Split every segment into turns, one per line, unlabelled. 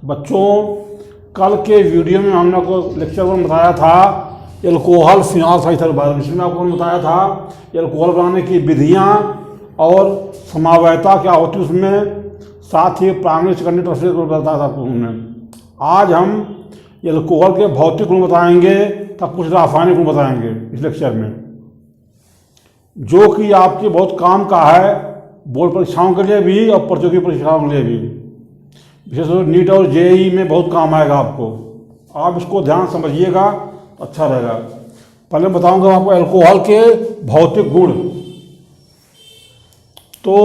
बच्चों, कल के वीडियो में हमने आपको लेक्चर में बताया था एल्कोहल फिनॉल सल्फाइड के बारे में। इसमें आपको बताया था एल्कोहल बनाने की विधियाँ और समवायता क्या होती है उसमें, साथ ही प्राइमरी सेकेंडरी टर्शियरी को बताया था आपको हमने। आज हम एल्कोहल के भौतिक गुण बताएंगे तब कुछ रासायनिक गुण बताएंगे इस लेक्चर में, जो कि आपके बहुत काम का है बोर्ड परीक्षाओं के लिए भी और प्रतियोगी परीक्षाओं के लिए भी। विशेष रूप से नीट और जेईई में बहुत काम आएगा आपको। आप इसको ध्यान समझिएगा तो अच्छा रहेगा। पहले बताऊंगा आपको एल्कोहल के भौतिक गुण। तो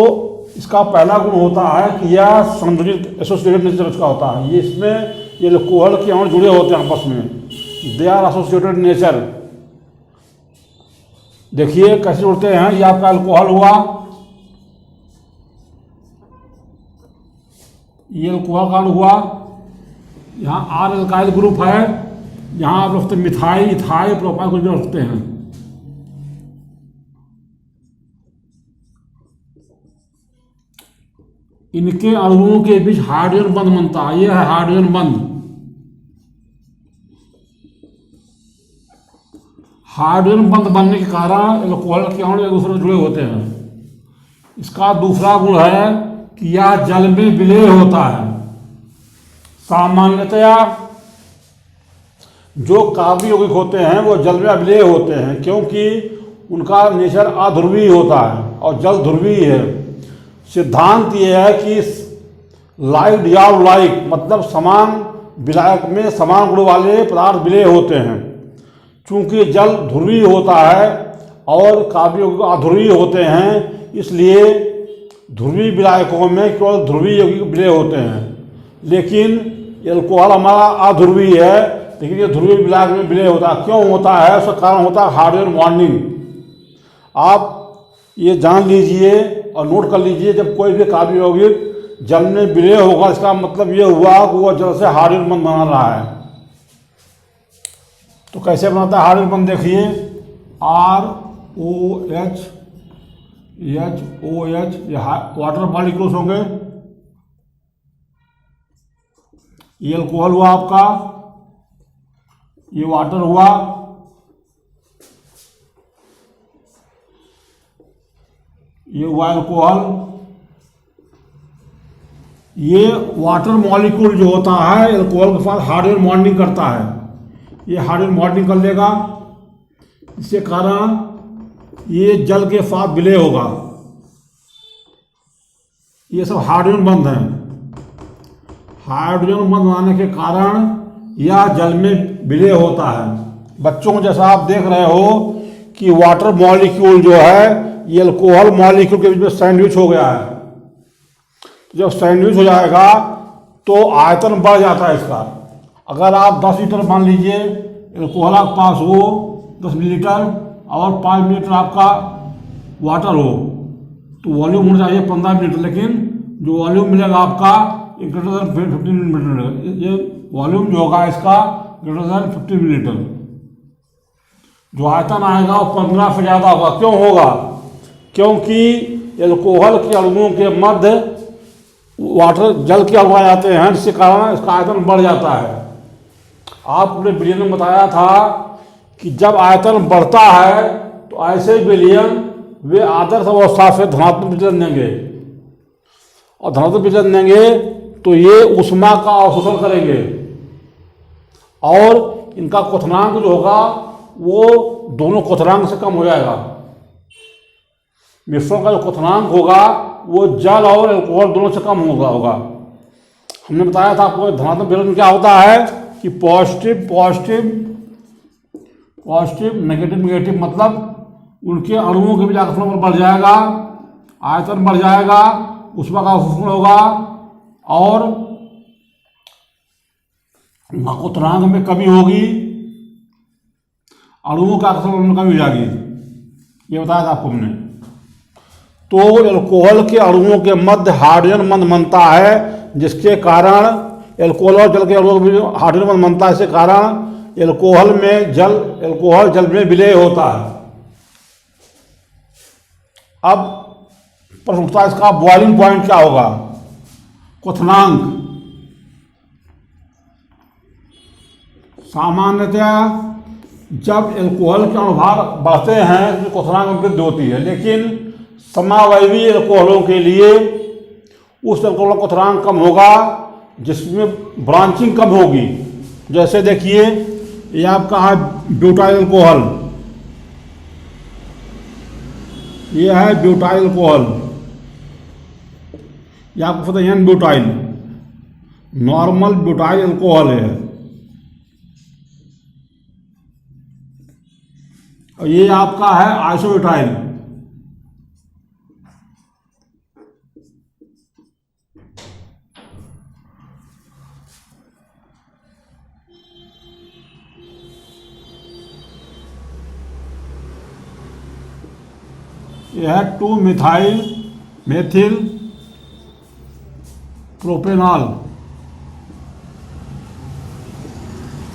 इसका पहला गुण होता है कि यह संतुलित एसोसिएटेड नेचर उसका होता है। ये इसमें ये एल्कोहल के अणु जुड़े होते हैं आपस में, दे आर एसोसिएटेड नेचर। देखिए कैसे जुड़ते हैं। ये आपका एल्कोहल हुआ, ये एल्कोहल का अणु हुआ, यहाँ आर एल्काइल ग्रुप है, यहाँ आप रखते मिथाइल इथाइल प्रोपाइल को जो रखते हैं। इनके अणुओं के बीच हाइड्रोजन बंध बनता है। ये है हाइड्रोजन बंध। हाइड्रोजन बंध बनने के कारण एल्कोहल के अणु एक दूसरे से जुड़े होते हैं। इसका दूसरा गुण है कि यह जल में विलेय होता है। सामान्यतया जो कार्बनिक यौगिक होते हैं वो जल में विलेय होते हैं, क्योंकि उनका नेचर अध्रुवीय होता है और जल ध्रुवीय है। सिद्धांत ये है कि लाइक डिसॉल्व लाइक, मतलब समान विलायक में समान गुण वाले पदार्थ विलेय होते हैं। चूंकि जल ध्रुवीय होता है और कार्बनिक यौगिक अध्रुवीय होते हैं, इसलिए ध्रुवीय विलायकों में केवल ध्रुवीय यौगिक विलेय होते हैं। लेकिन एल्कोहल हमारा अध्रुवीय है, लेकिन ये ध्रुवीय विलायक में विलेय होता है। क्यों होता है? उसका कारण होता है हाइड्रोजन बॉन्डिंग। आप ये जान लीजिए और नोट कर लीजिए, जब कोई भी कार्बनिक यौगिक जल में विलेय होगा, इसका मतलब ये हुआ कि वो जल से हाइड्रोजन बंध बना रहा है। तो कैसे बनाता है हाइड्रोजन बंध? देखिए, ROH HOH, ये वाटर मॉलिक्यूल्स होंगे। ये एल्कोहल हुआ आपका, ये वाटर हुआ, ये हुआ एल्कोहल। ये वाटर मॉलिक्यूल जो होता है एल्कोहल के साथ हाइड्रोजन बॉन्डिंग करता है। ये हाइड्रोजन बॉन्डिंग कर लेगा, इसके कारण ये जल के साथ विलय होगा। ये सब हाइड्रोजन बंध है। हाइड्रोजन बंध आने के कारण यह जल में विलय होता है। बच्चों, जैसा आप देख रहे हो कि वाटर मॉलिक्यूल जो है ये एल्कोहल मॉलिक्यूल के बीच में सैंडविच हो गया है। जब सैंडविच हो जाएगा तो आयतन बढ़ जाता है इसका। अगर आप 10 लीटर मान लीजिए एल्कोहल आपके पास हो 10 मिलीलीटर और 5 मिलीलीटर आपका वाटर हो, तो वॉल्यूम होना चाहिए 15 मिलीलीटर, लेकिन जो वॉल्यूम मिलेगा आपका एक ग्रेटर देन 15 मिलीलीटर। ये वॉल्यूम जो होगा इसका ग्रेटर देन 15 मिलीलीटर। जो आयतन आएगा वो 15 से ज़्यादा होगा। क्यों होगा? क्योंकि एल्कोहल के अणुओं के मध्य वाटर जल के अणु आ जाते हैं, जिसके कारण इसका आयतन बढ़ जाता है। आपने विलियन में बताया था कि जब आयतन बढ़ता है तो ऐसे विलियन वे आदर्श अवस्था से धनात्मक विचलन देंगे, और धनात्मक विचलन देंगे तो ये ऊष्मा का अवशोषण करेंगे और इनका क्वथनांक जो होगा वो दोनों क्वथनांक से कम हो जाएगा। मिश्रण का जो क्वथनांक होगा वो जल और एल्कोहल दोनों से कम होगा। हमने बताया था आपको धनात्मक विचलन क्या होता है कि पॉजिटिव नेगेटिव, मतलब उनके अणुओं के बीच आकर्षण बढ़ जाएगा, आयतन बढ़ जाएगा, ऊष्मा का अवशोषण होगा और क्वथनांक में कमी होगी, अणुओं का आकर्षण में कमी हो जाएगी। ये बताया था आपको हमने। तो एल्कोहल के अणुओं के मध्य हाइड्रोजन बंध बनता है, जिसके कारण एल्कोहल और जल के अणुओं के बीच हाइड्रोजन बंध बनता है। इसके कारण एल्कोहल जल में विलय होता है। अब प्रश्न उठता है इसका बॉइलिंग पॉइंट क्या होगा? क्वथनांक। सामान्यतया जब एल्कोहल के अणुभार बढ़ते हैं तो क्वथनांक में वृद्धि होती है, लेकिन समावयवी एल्कोहलों के लिए उस एल्कोहल का क्वथनांक कम होगा जिसमें ब्रांचिंग कम होगी। जैसे देखिए ये आपका है ब्यूटाइल अल्कोहल, ये है ब्यूटाइल अल्कोहल, ये आपको पता है n butyl, normal butyl alcohol है। और ये आपका है आइसोब्यूटाइल, यह है 2-मिथाइल मेथिल प्रोपेनॉल,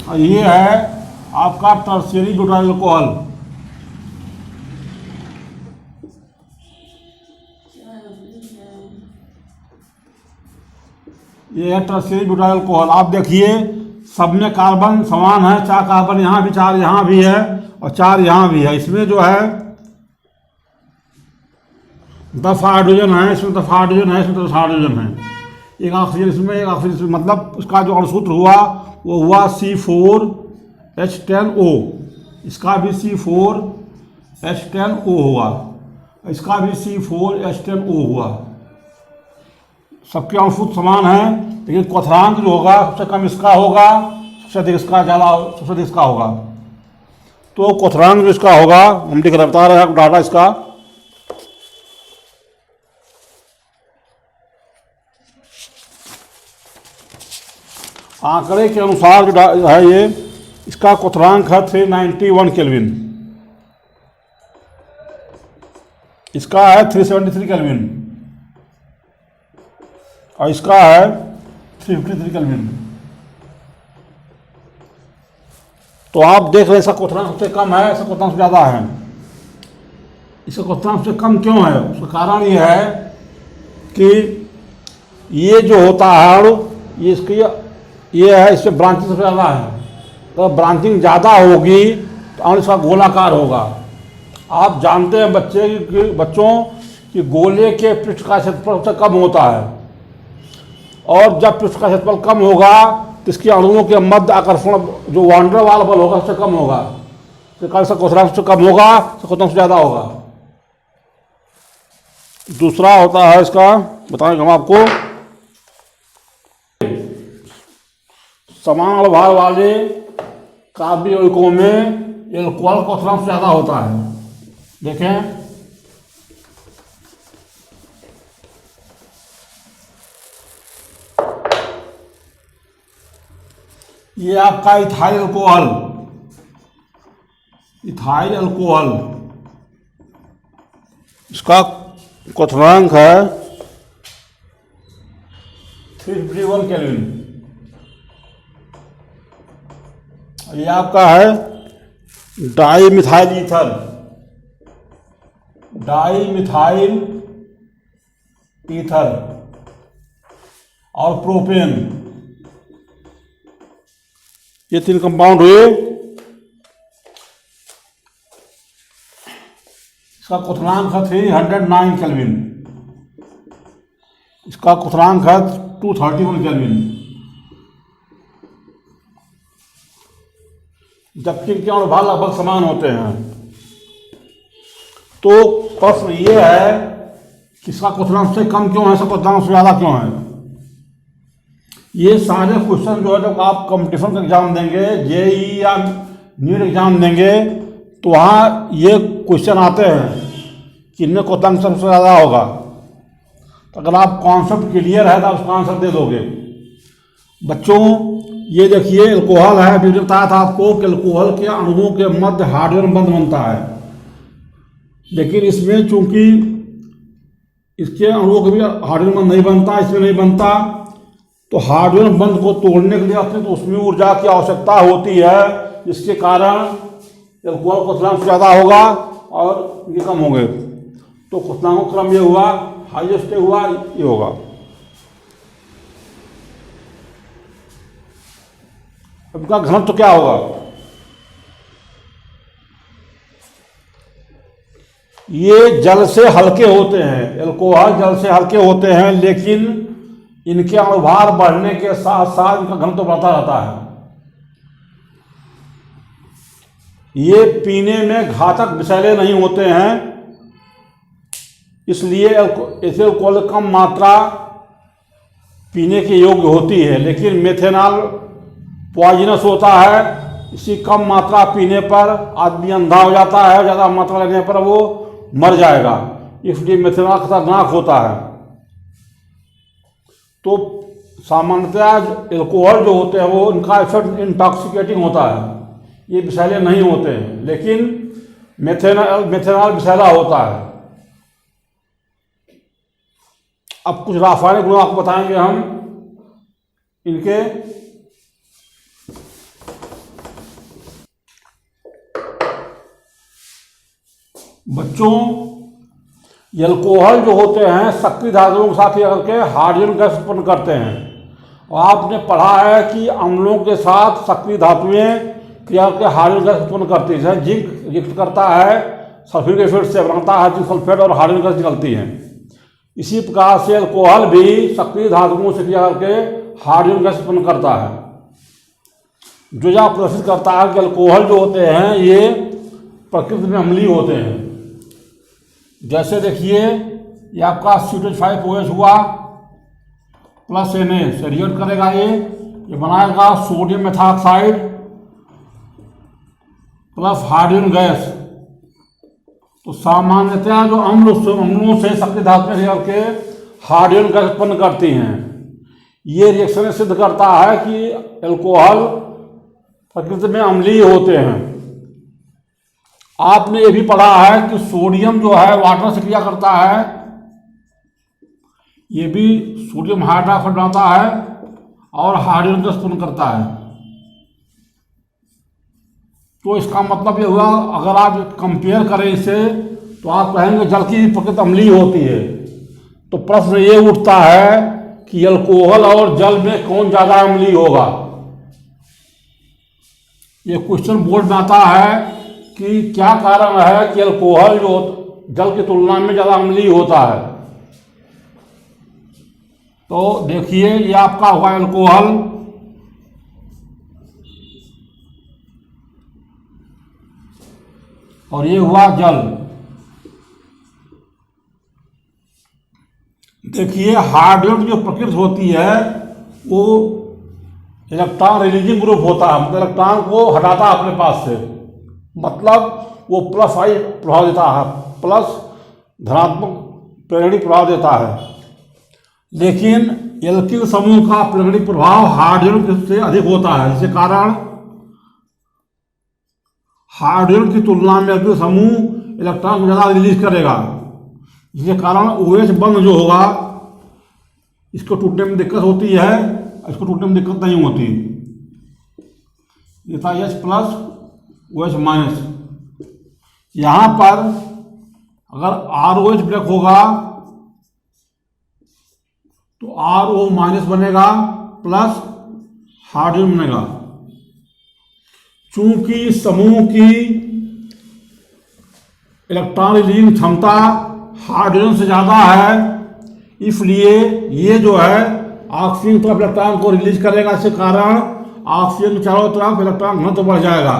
और ये है आपका टर्शियरी ब्यूटाइल अल्कोहल। ये है टर्शियरी ब्यूटाइल अल्कोहल। आप देखिए सब में कार्बन समान है, 4 कार्बन यहाँ भी, 4 यहाँ भी है और 4 यहाँ भी है। इसमें जो है 10 हाइड्रोजन है, इसमें 10 हाइड्रोजन है, इसमें 10 हाइड्रोजन है, एक ऑक्सीजन इसमें, एक ऑक्सीजन इसमें, मतलब उसका जो अणुसूत्र हुआ वो हुआ C4H10O, इसका भी C4H10O हुआ, इसका भी C4H10O हुआ। सबके अणुसूत्र समान है, लेकिन क्वथनांक जो होगा सबसे कम इसका होगा, सबसे अधिक इसका, ज़्यादा सबसे अधिक इसका होगा। तो क्वथनांक जो इसका होगा हम बता रहे हैं डाटा इसका, आंकड़े के अनुसार जो है ये इसका क्वथनांक है 391 केल्विन, इसका है 373 केल्विन और इसका है 353 केल्विन। तो आप देख रहे हैं इसका क्वथनांक सबसे कम है, इसका क्वथनांक ज़्यादा है। इसका क्वथनांक सबसे कम क्यों है? उसका कारण ये है कि ये जो होता है अणु, ये इसकी ये है, इसमें ब्रांचिंग सबसे ज़्यादा है। तो ब्रांचिंग ज़्यादा होगी तो अणु इसका गोलाकार होगा। आप जानते हैं बच्चों कि गोले के पृष्ठ का क्षेत्रफल सबसे कम होता है, और जब पृष्ठ का क्षेत्रफल कम होगा तो इसके अणुओं के मध्य आकर्षण जो वांडर वाल बल होगा सबसे कम होगा, तो कारण से क्वथनांक सबसे कम होगा, क्वथनांक से ज़्यादा होगा। दूसरा होता है इसका, बताएंगे हम आपको, समान भार वाले काव्य यौगिकों में एल्कोहल क्वथनांक ज़्यादा होता है। देखें ये आपका इथाइल अल्कोहल, इथाइल अल्कोहल, इसका क्वथनांक है 351 केल्विन। ये आपका है डाईमिथाइल ईथर, डाईमिथाइल ईथर और प्रोपेन, ये 3 कंपाउंड हुए। इसका क्वथनांक है 309 केल्विन, इसका क्वथनांक है 231 केल्विन, जबकि इनके अणुभार लगभग समान होते हैं। तो प्रश्न ये है कि इसका क्वथनांक से कम क्यों है, इसका क्वथनांक से ज़्यादा क्यों है। ये सारे क्वेश्चन जो है जब आप कंपटीशन का एग्जाम देंगे, जेईई या नीट एग्जाम देंगे, तो वहाँ ये क्वेश्चन आते हैं कि इनमें क्वथनांक सबसे ज़्यादा होगा। तो अगर आप कॉन्सेप्ट क्लियर है तो आप उसका आंसर दे दोगे। बच्चों ये देखिए एल्कोहल है, अभी बताया था आपको कि एल्कोहल के अणुओं के मध्य हाइड्रोजन बंध बनता है, लेकिन इसमें चूंकि इसके अणुओं के भी हाइड्रोजन बंध नहीं बनता, इसमें नहीं बनता, तो हाइड्रोजन बंध को तोड़ने के लिए अपने तो उसमें ऊर्जा की आवश्यकता होती है, जिसके कारण एल्कोहल क्वथनांक ज़्यादा होगा और ये कम होंगे। तो क्वथनांक क्रम ये हुआ, हाईएस्ट हुआ ये होगा। अब इनका घनत्व तो क्या होगा, ये जल से हल्के होते हैं, एल्कोहल जल से हल्के होते हैं, लेकिन इनके अणुभार बढ़ने के साथ साथ इनका घनत्व बढ़ता रहता है। ये पीने में घातक विषैले नहीं होते हैं, इसलिए ऐसे अल्कोहल कम मात्रा पीने के योग्य होती है। लेकिन मेथेनॉल पॉइजनस होता है, इसी कम मात्रा पीने पर आदमी अंधा हो जाता है, ज़्यादा मात्रा लेने पर वो मर जाएगा, इसलिए मेथेनॉल खतरनाक होता है। तो सामान्यतः एल्कोहल जो होते हैं वो इनका इफेक्ट इंटॉक्सिकेटिंग होता है, ये विषैले नहीं होते हैं, लेकिन मेथेनॉल विषैला होता है। अब कुछ रासायनिक गुण आपको बताएंगे हम इनके। बच्चों, एल्कोहल जो होते हैं सक्रिय धातुओं के साथ करके हाइड्रोजन गैस उत्पन्न करते हैं। और आपने पढ़ा है कि अम्लों के साथ सक्रिय धातुएं क्रिया करके हाइड्रोजन गैस उत्पन्न करती है। जिंक रिएक्ट करता है सल्फ्यूरिक एसिड से, बनाता है जिंक सल्फेट और हाइड्रोजन गैस निकलती है। इसी प्रकार से एल्कोहल भी सक्रिय धातुओं से क्रिया करके हाइड्रोजन गैस उत्पन्न करता है, जो यह प्रदर्शित करता है कि एल्कोहल जो होते हैं ये प्रकृति में अम्लीय होते हैं। जैसे देखिए, ये आपका C2H5OH हुआ प्लस Na से रिएक्ट करेगा, ये बनाएगा sodium methoxide plus hydrogen gas. तो सामान्यतः जो अम्लों से सक्रिय धातुएं रिएक्ट करके हाइड्रोजन गैस उत्पन्न करती हैं। ये रिएक्शन सिद्ध करता है कि एल्कोहल प्रकृति में अम्लीय होते हैं। आपने ये भी पढ़ा है कि सोडियम जो है वाटर से क्रिया करता है, ये भी सोडियम हाइड्रॉक्साइड बनाता है और हाइड्रोजन गैस उत्पन्न करता है। तो इसका मतलब ये हुआ, अगर आप कंपेयर करें इसे तो आप कहेंगे जल की प्रकृति अम्लीय होती है। तो प्रश्न ये उठता है कि एल्कोहल और जल में कौन ज़्यादा अम्लीय होगा। ये क्वेश्चन बोर्ड में आता है कि क्या कारण है कि एल्कोहल जो जल की तुलना में ज़्यादा अम्लीय होता है। तो देखिए, ये आपका हुआ एल्कोहल, और ये हुआ जल। देखिए, हाइड्रोजन की जो प्रकृति होती है वो इलेक्ट्रॉन रिलीजिंग ग्रुप होता है, मतलब इलेक्ट्रॉन को हटाता है अपने पास से, मतलब वो प्लस आई प्रभाव देता है, प्लस धनात्मक प्रेरणिक प्रभाव देता है। लेकिन एल्किल समूह का प्रेरणिक प्रभाव हाइड्रोजन से अधिक होता है, जिसके कारण हाइड्रोजन की तुलना में एल्किल समूह इलेक्ट्रॉन को ज़्यादा रिलीज करेगा, जिसके कारण OH बंध जो होगा इसको टूटने में दिक्कत होती है, इसको टूटने में दिक्कत नहीं होती। ये था H प्लस OH माइनस। यहाँ पर अगर ROH ब्रेक होगा तो RO माइनस बनेगा प्लस हाइड्रोजन बनेगा। चूंकि समूह की इलेक्ट्रॉन रिलीजिंग क्षमता हाइड्रोजन से ज़्यादा है, इसलिए ये जो है ऑक्सीजन तरफ इलेक्ट्रॉन को रिलीज करेगा। इसके कारण ऑक्सीजन के चारों तरफ इलेक्ट्रॉन घनत्व बढ़ जाएगा।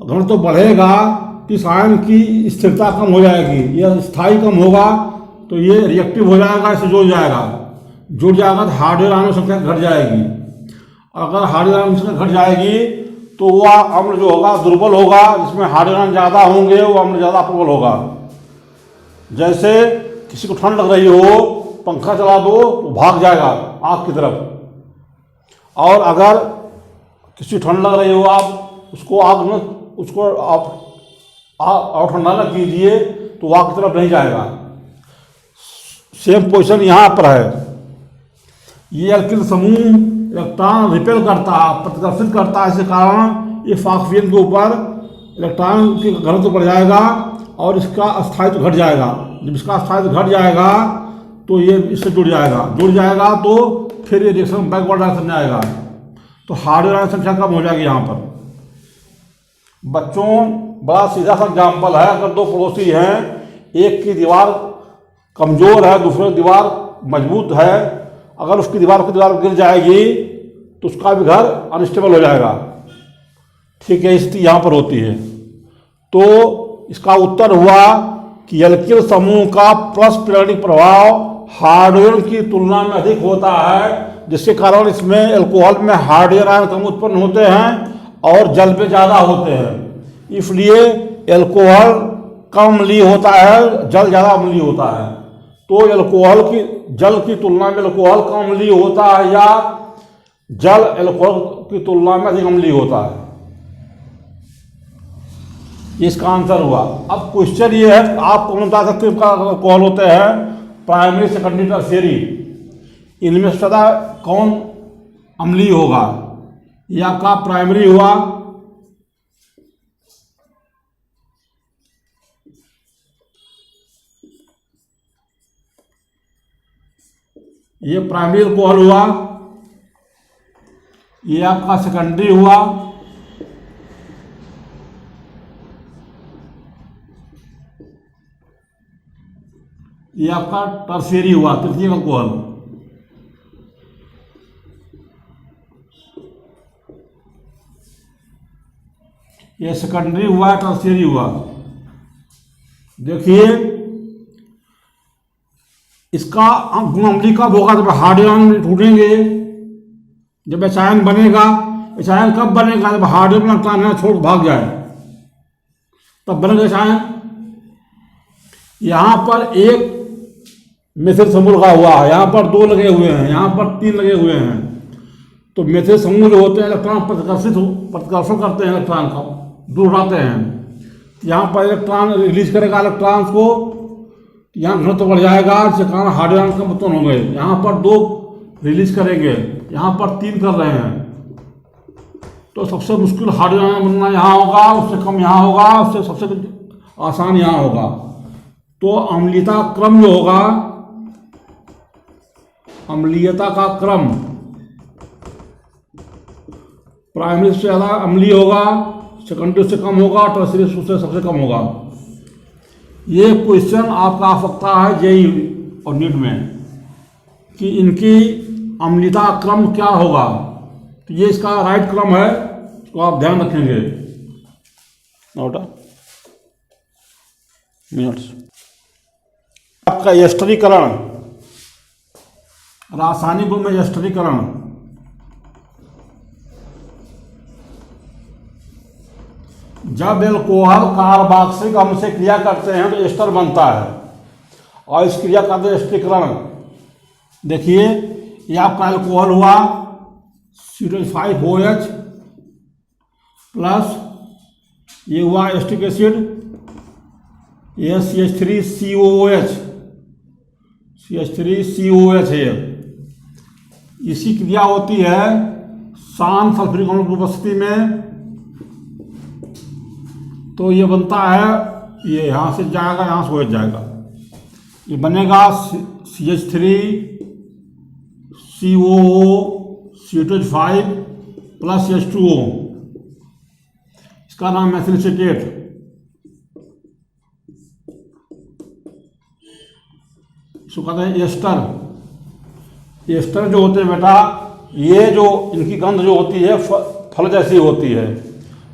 घनत्व बढ़ेगा तो इस आयन की स्थिरता कम हो जाएगी, यह स्थायी कम होगा तो ये रिएक्टिव हो जाएगा, इसे जुड़ जाएगा तो हाइड्रोजन आयनों की संख्या घट जाएगी। अगर हाइड्रोजन आयनों की संख्या घट जाएगी तो वह अम्ल जो होगा दुर्बल होगा, जिसमें हाइड्रोजन ज़्यादा होंगे वो अम्ल ज़्यादा प्रबल होगा। जैसे किसी को ठंड लग रही हो, पंखा चला दो तो भाग जाएगा आग की तरफ, और अगर किसी ठंड लग रही हो आप उसको आग में उसको आप ठंडा न कीजिए तो वो आग की तरफ नहीं जाएगा। सेम पोजीशन यहाँ पर है। ये एल्किल समूह इलेक्ट्रॉन रिपेल करता है, प्रतिकर्षित करता है, इसके कारण इस ऑक्सीजन के ऊपर इलेक्ट्रॉन की घनत्व बढ़ जाएगा और इसका स्थायित्व घट जाएगा। जब इसका स्थायित्व घट जाएगा तो ये इससे जुड़ जाएगा तो फिर ये रिएक्शन बैकवर्ड डायरेक्शन में आएगा। तो हाइड्रोजन की संख्या कम हो जाएगी यहाँ पर। बच्चों बड़ा सीधा सा एग्जाम्पल है, अगर दो पड़ोसी हैं, एक की दीवार कमजोर है, दूसरे की दीवार मजबूत है, अगर उसकी दीवार गिर जाएगी तो उसका भी घर अनस्टेबल हो जाएगा। ठीक है, स्थिति यहाँ पर होती है। तो इसका उत्तर हुआ कि एल्किल समूह का प्लस पीरियोडिक प्रभाव हाइड्रोजन की तुलना में अधिक होता है, जिसके कारण इसमें एल्कोहल में हाइड्रोजन आयन कम उत्पन्न होते हैं और जल में ज़्यादा होते हैं। इसलिए एल्कोहल कम अम्लीय होता है, जल ज़्यादा अम्लीय होता है। तो जल की तुलना में एल्कोहल कम अम्लीय होता है या जल एल्कोहल की तुलना में अधिक अम्लीय होता है। इसका आंसर हुआ। अब क्वेश्चन ये है, आप कौन बता सकते हैं अल्कोहल होते हैं प्राइमरी, सेकेंडरी, टर्शियरी, इनमें से ज़्यादा कौन अम्लीय होगा? यह आपका प्राइमरी हुआ, ये प्राइमरी अल्कोहल हुआ, ये आपका सेकेंडरी हुआ, ये आपका टर्शियरी हुआ, तृतीय अल्कोहल। ये सेकेंडरी हुआ, टर्शियरी हुआ। देखिए इसका गुण अम्लीय कब होगा? जब हाइड्रोजन टूटेंगे, जब एच आयन बनेगा। एच आयन कब बनेगा? जब हाइड्रोजन इलेक्ट्रॉन छोड़ भाग जाए, तब बनेगा एच आयन। यहाँ पर एक मेथिल समूह लगा हुआ है, यहाँ पर 2 लगे हुए हैं, यहाँ पर 3 लगे हुए हैं। तो मेथिल समूह जो होते हैं इलेक्ट्रॉन प्रतिकर्षण करते हैं, इलेक्ट्रॉन का दूर उड़ाते हैं। यहाँ पर इलेक्ट्रॉन रिलीज करेगा इलेक्ट्रॉन्स को, यहाँ घनत्व बढ़ जाएगा, जिसके कारण हाइड्रोजन कम उत्पन्न होंगे। यहाँ पर 2 रिलीज करेंगे, यहाँ पर 3 कर रहे हैं। तो सबसे मुश्किल हाइड्रोजन बनना यहाँ होगा, उससे कम यहाँ होगा, उससे सबसे आसान यहाँ होगा। तो अम्लीयता क्रम जो होगा, अम्लीयता का क्रम प्राइमरी से ज़्यादा अम्लीय होगा, सेकेंडरी से कम होगा, टर्शियरी से सबसे कम होगा। ये क्वेश्चन आपका आ सकता है जेई और नीट में कि इनकी अम्लीयता क्रम क्या होगा। तो ये इसका राइट क्रम है, तो आप ध्यान रखेंगे। आपका एस्टरीकरण, रासायनिक गुण में एस्टरीकरण, जब एल्कोहल कार्बोक्सिलिक अम्ल से क्रिया करते हैं तो एस्टर बनता है, और इस क्रिया का एस्टरीकरण। देखिए ये आपका एल्कोहल हुआ CH5OH प्लस ये हुआ एस्टिक एसिड, ये CH3COOH है। इसी क्रिया होती है शांत सल्फ्यूरिक अम्ल की उपस्थिति में। तो ये बनता है, ये यहाँ से जाएगा, यहाँ से OH जाएगा, ये बनेगा CH3COO प्लस H2O। इसका नाम मैथिल एसीटेट। इसको कहते हैं एस्टर। एस्टर जो होते हैं बेटा, ये जो इनकी गंध जो होती है फल जैसी होती है।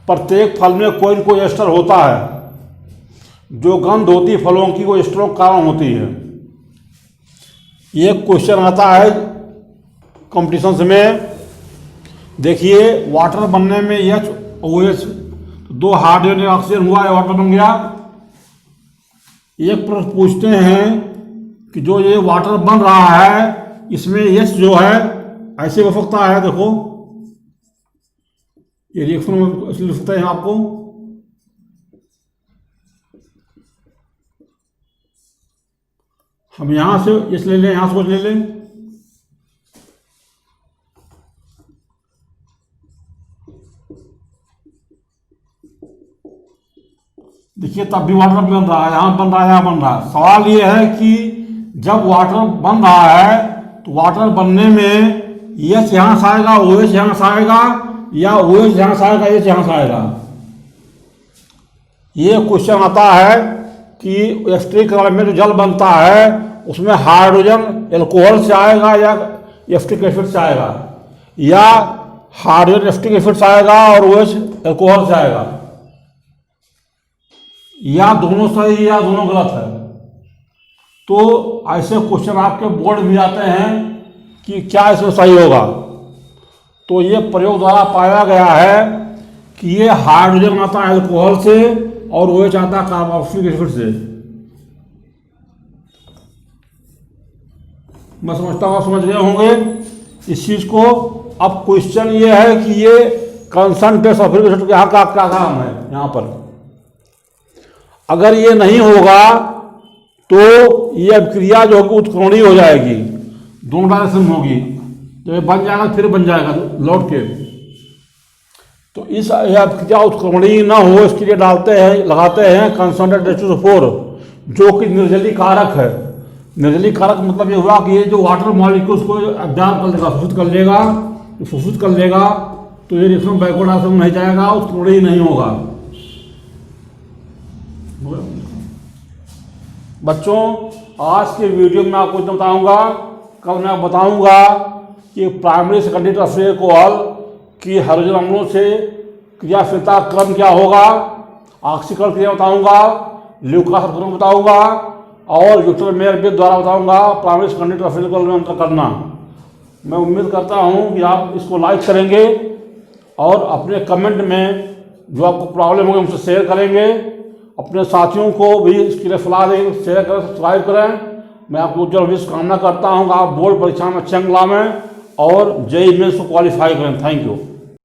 प्रत्येक फल में कोई न कोई एस्टर होता है। जो गंध होती है फलों की, वो एस्टरों के कारण होती है। ये क्वेश्चन आता है कॉम्पिटिशन्स में। देखिए वाटर बनने में OH, 2 हाइड्रोजन ऑक्सीजन हुआ है, वाटर बन गया। एक प्रश्न पूछते हैं कि जो ये वाटर बन रहा है, इसमें H जो है ऐसे हो सकता है। देखो ये रिएक्शन में इसलिए लिखते हैं आपको। हम यहां से H ले लें, यहां से ले लें। देखिए तब भी वाटर बन रहा है, यहां बन रहा है, यहां बन रहा है। सवाल ये है कि जब वाटर बन रहा है तो वाटर बनने में एच यहाँ से आएगा, ओ एच यहाँ से आएगा, या ओ एच यहाँ से आएगा, एच यहाँ से आएगा। ये क्वेश्चन आता है कि एस्टरिक में जो जल बनता है उसमें हाइड्रोजन एल्कोहल से आएगा या एस्टिक एसिड से आएगा, या हाइड्रोजन एस्टिक एसिड से आएगा और OH एल्कोहल से आएगा, या दोनों सही या दोनों गलत है। तो ऐसे क्वेश्चन आपके बोर्ड में आते हैं कि क्या इसमें सही होगा। तो ये प्रयोग द्वारा पाया गया है कि ये हाइड्रोजन आता है एल्कोहल से और OH आता है कार्बोक्सिलिक एसिड से। मैं समझता हूँ समझ गए होंगे इस चीज को। अब क्वेश्चन ये है कि ये कंसंट्रेट सल्फ्यूरिक एसिड के यहाँ का क्या काम है। यहाँ पर अगर ये नहीं होगा तो ये अभिक्रिया जो होगी उत्क्रमणीय हो जाएगी, दोनों डायरेक्शन में होगी। जब ये बन जाएगा फिर बन जाएगा लौट के। तो इस अभिक्रिया उत्क्रमणीय ना हो इसके लिए लगाते हैं कंसंट्रेट H2SO4, जो कि निर्जलीय कारक है। निर्जलीय कारक मतलब ये हुआ कि ये जो वाटर मॉलिक्यूल्स को अब्जॉर्ब कर लेगा, शोषित कर लेगा, तो ये रिएक्शन बैकवर्ड आश्रम नहीं जाएगा, उत्क्रमणीय नहीं होगा। बच्चों, आज के वीडियो में आपको इतना बताऊंगा। कल मैं बताऊंगा कि प्राइमरी सेकेंडरी टर्शियरी अल्कोहल की हाइड्रोजन अम्लों से क्रियाशीलता क्रम क्या होगा, ऑक्सीकरण क्रिया बताऊंगा, ल्यूकास अपघटन बताऊंगा, और विक्टर मेयर द्वारा बताऊंगा प्राइमरी सेकेंडरी टर्शियरी अल्कोहल में अंतर करना। मैं उम्मीद करता हूं कि आप इसको लाइक करेंगे और अपने कमेंट में जो आपको प्रॉब्लम होगी मुझसे शेयर करेंगे। अपने साथियों को भी इसके लिए सलाह दें, शेयर करें, सब्सक्राइब करें। मैं आपको उज्जवल भविष्य कामना करता हूँ कि आप बोर्ड परीक्षा में अच्छे अंक लाएं और JEE मेंस को क्वालिफाई करें। Thank you.